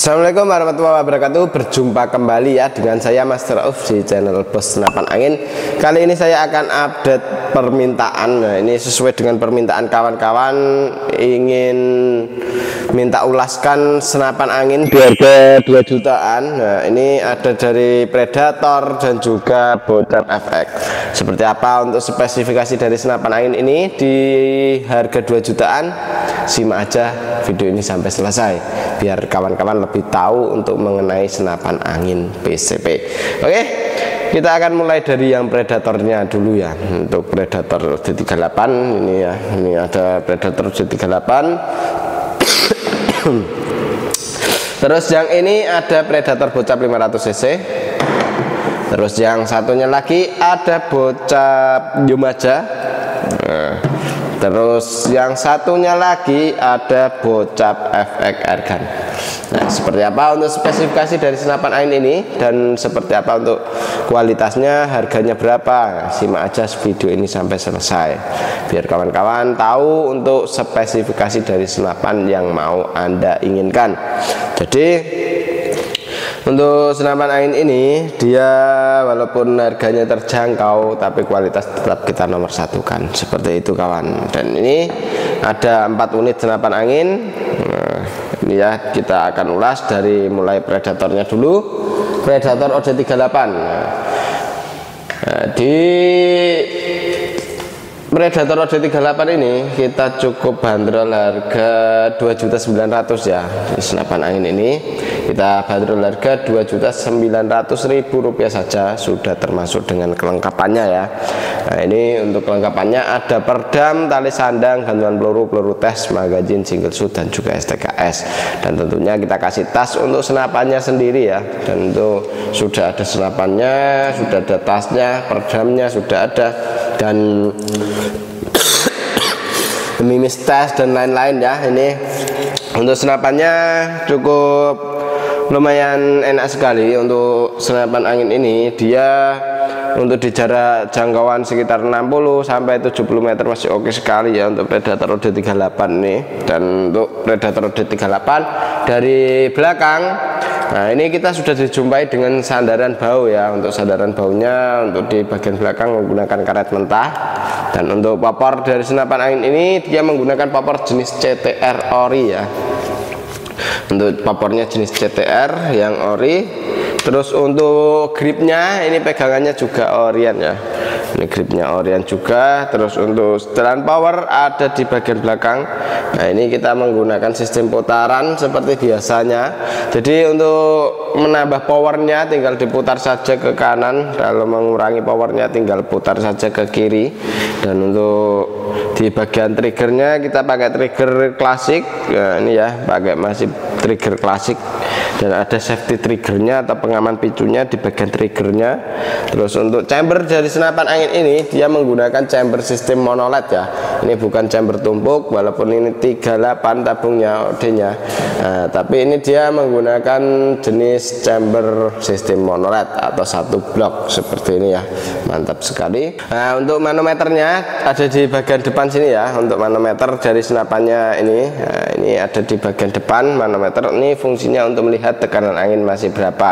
Assalamualaikum warahmatullahi wabarakatuh. Berjumpa kembali ya dengan saya Mas Rauf di channel Bos Senapan Angin. Kali ini saya akan update permintaan. Nah, ini sesuai dengan permintaan kawan-kawan ingin minta ulaskan senapan angin di harga 2 jutaan. Nah, ini ada dari Predator dan juga Bocap FX. Seperti apa untuk spesifikasi dari senapan angin ini di harga 2 jutaan? Simak aja video ini sampai selesai biar kawan-kawan lebih tahu untuk mengenai senapan angin PCP. Oke, kita akan mulai dari yang Predatornya dulu ya. Untuk Predator J38 ini ya, ini ada Predator J38. Terus yang ini ada Predator Bocap 500 cc. Terus yang satunya lagi ada Bocap Yumaja. Terus yang satunya lagi ada Bocap FX Airgun. Nah, seperti apa untuk spesifikasi dari senapan angin ini dan seperti apa untuk kualitasnya, harganya berapa? Simak aja video ini sampai selesai biar kawan-kawan tahu untuk spesifikasi dari senapan yang mau Anda inginkan. Jadi untuk senapan angin ini dia walaupun harganya terjangkau tapi kualitas tetap kita nomor satukan, seperti itu kawan. Dan ini ada 4 unit senapan angin. Nah, ini ya kita akan ulas dari mulai Predatornya dulu. Predator OD38. Nah, di Predator OD38 ini kita cukup bandrol harga 2.900.000 ya. Di senapan angin ini kita bandrol harga 2.900.000 rupiah saja, sudah termasuk dengan kelengkapannya ya. Nah, ini untuk kelengkapannya ada perdam, tali sandang, gantungan peluru, peluru tes, magazin, single shoot dan juga STKS. Dan tentunya kita kasih tas untuk senapannya sendiri ya. Dan itu sudah ada senapannya, sudah ada tasnya, perdamnya sudah ada, dan mimis tes dan lain-lain ya. Ini untuk senapannya cukup lumayan enak sekali. Untuk senapan angin ini dia untuk di jarak jangkauan sekitar 60 sampai 70 meter masih oke sekali ya untuk Predator OD38 nih. Dan untuk Predator OD38 dari belakang, nah ini kita sudah dijumpai dengan sandaran bau ya. Untuk sandaran baunya untuk di bagian belakang menggunakan karet mentah. Dan untuk popor dari senapan angin ini dia menggunakan popor jenis CTR ori ya. Untuk popornya jenis CTR yang ori. Terus untuk gripnya ini pegangannya juga orian ya. Ini gripnya orian juga. Terus untuk setelan power ada di bagian belakang. Nah, ini kita menggunakan sistem putaran seperti biasanya. Jadi untuk menambah powernya tinggal diputar saja ke kanan. Kalau mengurangi powernya tinggal putar saja ke kiri. Dan untuk di bagian triggernya kita pakai trigger klasik. Nah, ini ya pakai masih trigger klasik. Dan ada safety triggernya atau pengaman picunya di bagian triggernya. Terus untuk chamber dari senapan angin ini dia menggunakan chamber sistem monoled ya. Ini bukan chamber tumpuk walaupun ini 38 tabungnya OD-nya. Nah, tapi ini dia menggunakan jenis chamber sistem monoled atau satu blok seperti ini ya. Mantap sekali. Nah, untuk manometernya ada di bagian depan sini ya. Untuk manometer dari senapannya ini, nah, ini ada di bagian depan. Manometer ini fungsinya untuk melihat tekanan angin masih berapa.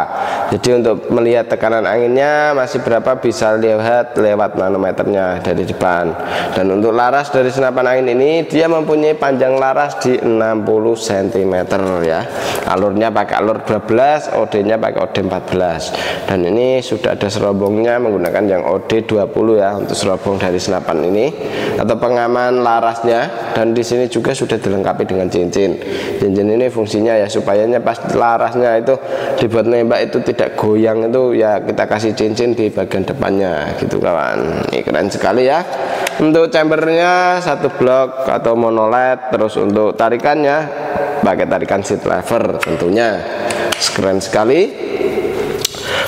Jadi untuk melihat tekanan anginnya masih berapa bisa lihat lewat manometernya dari depan. Dan untuk laras dari senapan angin ini dia mempunyai panjang laras di 60 cm ya. Alurnya pakai alur 12, OD-nya pakai OD 14. Dan ini sudah ada serobongnya menggunakan yang OD 20 ya untuk serobong dari senapan ini atau pengaman larasnya. Dan di sini juga sudah dilengkapi dengan cincin. Cincin ini fungsinya ya supayanya pas larasnya itu dibuat nembak itu tidak goyang, itu ya kita kasih cincin di bagian depannya gitu kawan. Ini keren sekali ya. Untuk chambernya satu blok atau monoled. Terus untuk tarikannya pakai tarikan seat lever tentunya. Keren sekali.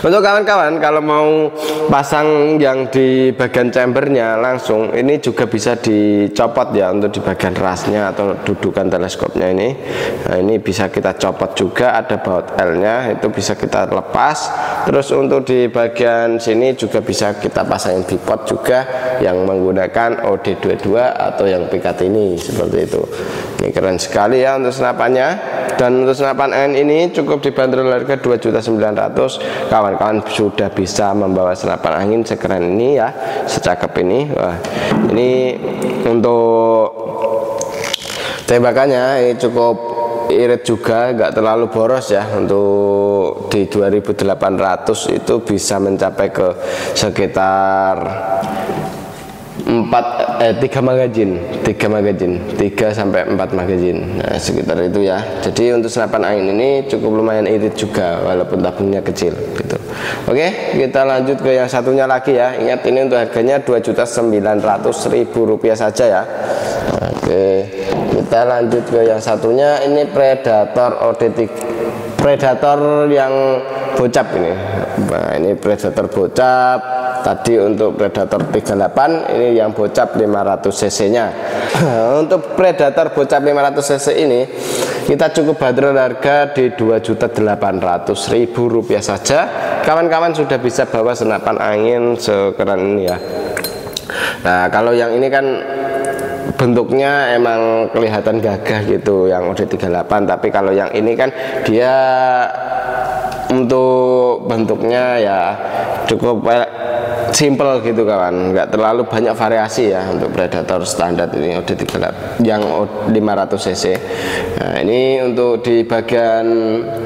Untuk kawan-kawan kalau mau pasang yang di bagian chambernya langsung, ini juga bisa dicopot ya untuk di bagian rasnya atau dudukan teleskopnya ini. Nah, ini bisa kita copot juga, ada baut L nya itu bisa kita lepas. Terus untuk di bagian sini juga bisa kita pasangin bipod juga yang menggunakan OD22 atau yang PKT ini, seperti itu. Ini keren sekali ya untuk senapannya. Dan untuk senapan angin ini cukup dibanderol harga 2.900.000. Kawan-kawan sudah bisa membawa senapan angin sekeren ini ya, secakep ini. Wah, ini untuk tembakannya ini cukup irit juga, nggak terlalu boros ya. Untuk di 2.800 itu bisa mencapai ke sekitar 3 magazin 3 sampai 4 magazin. Nah, sekitar itu ya. Jadi untuk senapan angin ini cukup lumayan irit juga walaupun tabungnya kecil gitu. Oke, kita lanjut ke yang satunya lagi ya. Ingat ini untuk harganya 2.900.000 rupiah saja ya. Oke, kita lanjut ke yang satunya. Ini Predator OD3, Predator yang bocap ini. Nah, ini Predator bocap. Tadi untuk Predator 38, ini yang bocap 500 cc nya. Untuk Predator bocap 500 cc ini kita cukup bandrol harga di 2.800.000 rupiah saja. Kawan-kawan sudah bisa bawa senapan angin sekeren ini ya. Nah, kalau yang ini kan bentuknya emang kelihatan gagah gitu, yang OD38. Tapi kalau yang ini kan dia untuk bentuknya ya cukup simple gitu kawan, nggak terlalu banyak variasi ya untuk Predator standar ini OD38 yang 500 cc. Nah, ini untuk di bagian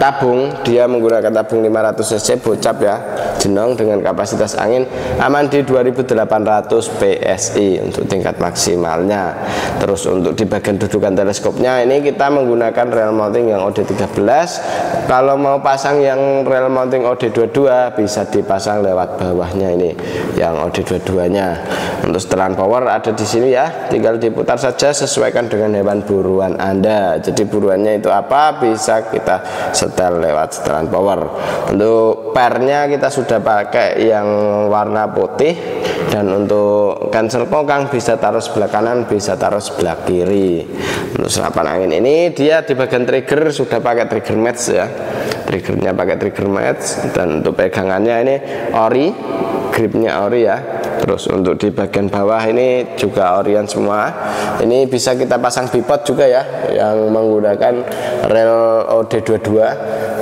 tabung dia menggunakan tabung 500 cc bocap ya, jenong dengan kapasitas angin aman di 2.800 PSI untuk tingkat maksimalnya. Terus untuk di bagian dudukan teleskopnya ini kita menggunakan rail mounting yang OD13. Kalau mau pasang yang rail mounting OD22 bisa dipasang lewat bawahnya ini yang OD22 nya. Untuk setelan power ada di sini ya, tinggal diputar saja sesuaikan dengan hewan buruan Anda. Jadi buruannya itu apa bisa kita setel lewat setelan power. Untuk pernya kita sudah pakai yang warna putih, dan untuk cancel kokang bisa taruh sebelah kanan, bisa taruh sebelah kiri. Untuk senapan angin ini dia di bagian trigger sudah pakai trigger match ya, triggernya pakai trigger match. Dan untuk pegangannya ini ori, gripnya ori ya. Terus untuk di bagian bawah ini juga orian semua. Ini bisa kita pasang bipod juga ya, yang menggunakan rel OD22.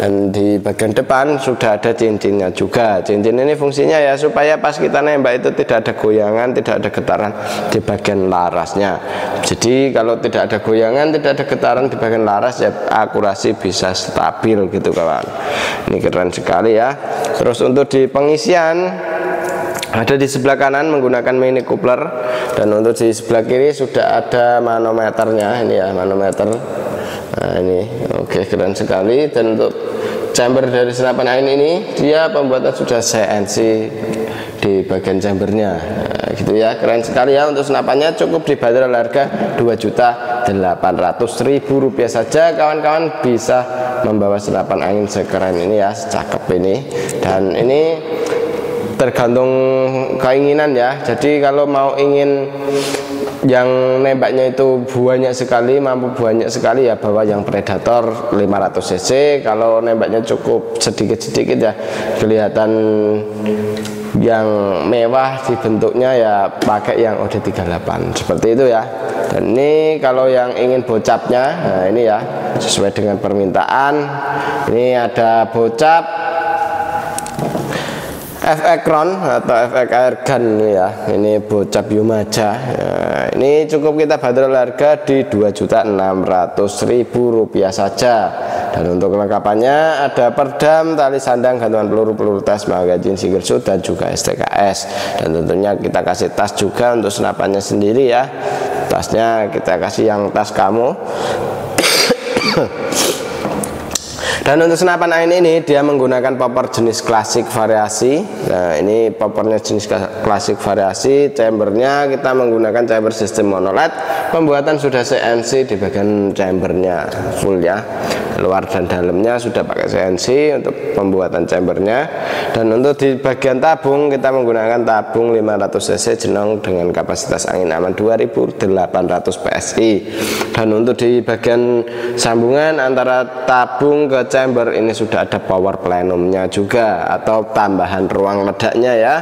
Dan di bagian depan sudah ada cincinnya juga. Cincin ini fungsinya ya supaya pas kita nembak itu tidak ada goyangan, tidak ada getaran di bagian larasnya. Jadi kalau tidak ada goyangan, tidak ada getaran di bagian laras ya, akurasi bisa stabil gitu kawan. Ini keren sekali ya. Terus untuk di pengisian ada di sebelah kanan menggunakan mini coupler, dan untuk di sebelah kiri sudah ada manometernya ini ya, manometer. Nah ini oke, keren sekali. Dan untuk chamber dari senapan angin ini dia pembuatan sudah CNC di bagian chambernya. Nah, gitu ya, keren sekali ya. Untuk senapannya cukup dibanderol harga 2.800.000 rupiah saja. Kawan-kawan bisa membawa senapan angin sekeren ini ya, secakep ini. Dan ini tergantung keinginan ya. Jadi kalau mau ingin yang nembaknya itu banyak sekali, mampu banyak sekali ya, bawa yang Predator 500 cc. Kalau nembaknya cukup sedikit-sedikit ya, kelihatan yang mewah di bentuknya ya, pakai yang OD38 seperti itu ya. Dan ini kalau yang ingin bocapnya, nah ini ya sesuai dengan permintaan. Ini ada bocap FX-Ron atau FX Airgun ya. Ini bocap Yumaja. Nah, ini cukup kita bandrol harga di 2.600.000 rupiah saja. Dan untuk kelengkapannya ada perdam, tali sandang, gantungan peluru, peluru tes, magazin single shot, dan juga STKS. Dan tentunya kita kasih tas juga untuk senapannya sendiri ya. Tasnya kita kasih yang tas kamu. Dan untuk senapan angin ini dia menggunakan popor jenis klasik variasi. Nah ini popornya jenis klasik variasi. Chambernya kita menggunakan chamber sistem monoled. Pembuatan sudah CNC di bagian chambernya full ya. Luar dan dalamnya sudah pakai CNC untuk pembuatan chambernya. Dan untuk di bagian tabung kita menggunakan tabung 500 cc jenong dengan kapasitas angin aman 2800 PSI. Dan untuk di bagian sambungan antara tabung ke chamber ini sudah ada power plenumnya juga atau tambahan ruang ledaknya ya.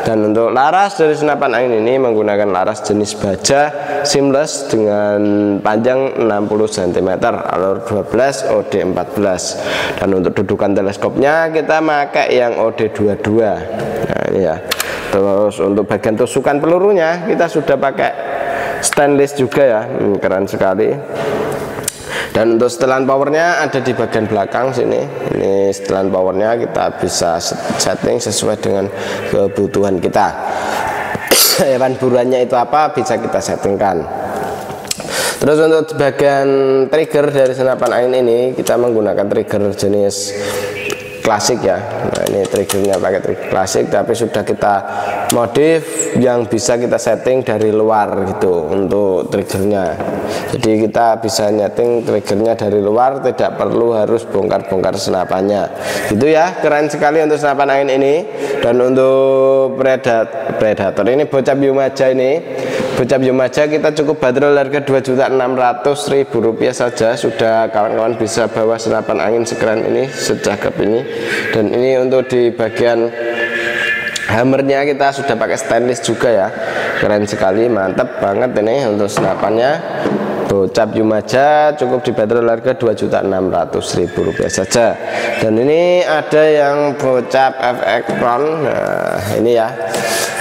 Dan untuk laras dari senapan angin ini menggunakan laras jenis baja seamless dengan panjang 60 cm, alur 12, OD 14. Dan untuk dudukan teleskopnya kita pakai yang OD 22. Nah ini ya. Terus untuk bagian tusukan pelurunya kita sudah pakai stainless juga ya, keren sekali. Dan untuk setelan powernya ada di bagian belakang sini. Ini setelan powernya kita bisa setting sesuai dengan kebutuhan kita. Hewan buruannya itu apa bisa kita settingkan. Terus untuk bagian trigger dari senapan angin ini kita menggunakan trigger jenis klasik ya. Nah ini triggernya pakai trigger klasik tapi sudah kita modif yang bisa kita setting dari luar gitu untuk triggernya. Jadi kita bisa nyeting triggernya dari luar, tidak perlu harus bongkar-bongkar senapannya gitu ya. Keren sekali untuk senapan angin ini. Dan untuk predator ini bocap Yumaja ini, bocap Yumaja kita cukup bandrol harga Rp2.600.000 saja. Sudah kawan-kawan bisa bawa senapan angin sekeren ini, secakep ini. Dan ini untuk di bagian hammernya kita sudah pakai stainless juga ya, keren sekali, mantap banget ini untuk senapannya. Bocap Yumaja cukup dibanderol harga Rp2.600.000 saja. Dan ini ada yang bocap FX Crown. Nah ini ya,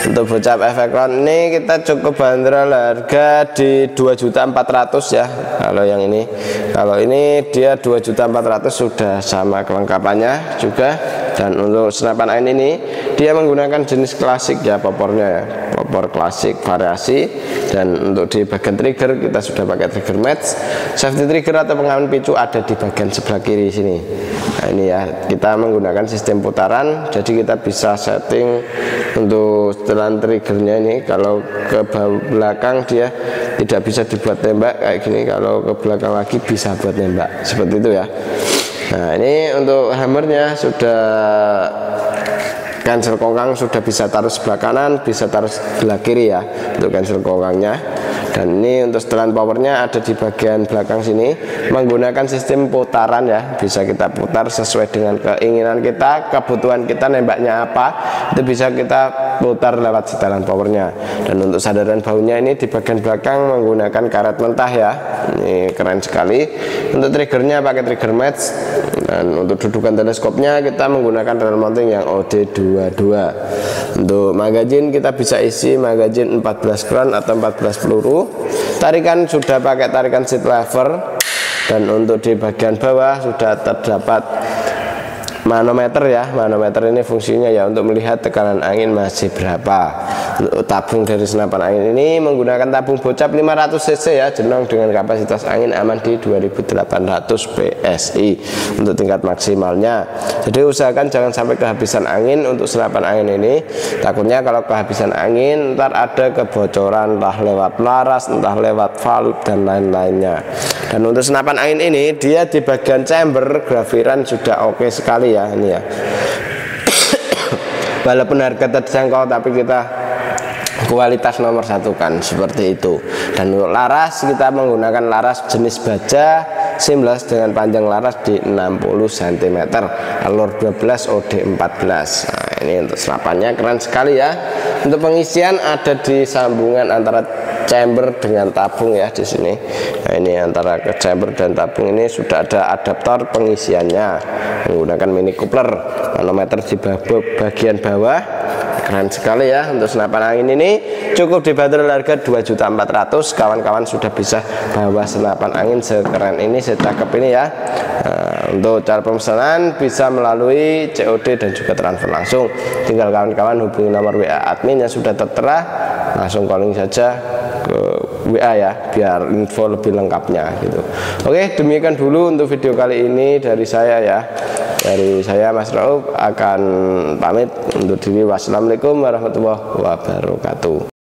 untuk bocap FX Crown ini kita cukup bandrol harga di 2.400.000 ya. Kalau yang ini, kalau ini dia 2.400.000 sudah sama kelengkapannya juga. Dan untuk senapan angin ini dia menggunakan jenis klasik ya, popornya ya, popor klasik variasi. Dan untuk di bagian trigger kita sudah pakai trigger match. Safety trigger atau pengaman picu ada di bagian sebelah kiri sini. Nah ini ya, kita menggunakan sistem putaran, jadi kita bisa setting untuk setelan triggernya ini. Kalau ke belakang dia tidak bisa dibuat tembak kayak gini, kalau ke belakang lagi bisa buat nembak seperti itu ya. Nah ini untuk hammernya sudah cancel kongkang, sudah bisa taruh sebelah kanan, bisa taruh sebelah kiri ya untuk cancel kongkangnya. Dan ini untuk setelan powernya ada di bagian belakang sini, menggunakan sistem putaran ya, bisa kita putar sesuai dengan keinginan kita, kebutuhan kita nembaknya apa, itu bisa kita putar lewat setelan powernya. Dan untuk sandaran baunya ini di bagian belakang menggunakan karet mentah ya, ini keren sekali. Untuk triggernya pakai trigger match. Dan untuk dudukan teleskopnya kita menggunakan rel mounting yang OD 22. Untuk magazin kita bisa isi magazin 14 round atau 14 peluru. Tarikan sudah pakai tarikan seat lever. Dan untuk di bagian bawah sudah terdapat manometer ya. Manometer ini fungsinya ya untuk melihat tekanan angin masih berapa. Untuk tabung dari senapan angin ini menggunakan tabung bocap 500 cc ya, jenong dengan kapasitas angin aman di 2800 PSI untuk tingkat maksimalnya. Jadi usahakan jangan sampai kehabisan angin untuk senapan angin ini. Takutnya kalau kehabisan angin ntar ada kebocoran, entah lewat laras, entah lewat valve dan lain-lainnya. Dan untuk senapan angin ini dia di bagian chamber grafiran sudah oke sekali ya ini ya. Walaupun harga terjangkau tapi kita kualitas nomor satu kan seperti itu. Dan untuk laras kita menggunakan laras jenis baja seamless dengan panjang laras di 60 cm, alur 12, OD 14. Nah ini untuk senapannya keren sekali ya. Untuk pengisian ada di sambungan antara chamber dengan tabung ya di sini. Nah ini antara ke chamber dan tabung ini sudah ada adaptor pengisiannya menggunakan mini coupler, manometer di bagian bawah. Keren sekali ya untuk senapan angin ini, cukup dibanderol harga 2.400.000. Kawan-kawan sudah bisa bawa senapan angin sekeren ini, secakep ini ya. Nah, untuk cara pemesanan bisa melalui COD dan juga transfer langsung. Tinggal kawan-kawan hubungi nomor WA admin yang sudah tertera, langsung calling saja ke WA ya, biar info lebih lengkapnya gitu. Oke, demikian dulu untuk video kali ini dari saya ya. Dari saya Mas Rauf akan pamit untuk diri. Wassalamualaikum warahmatullahi wabarakatuh.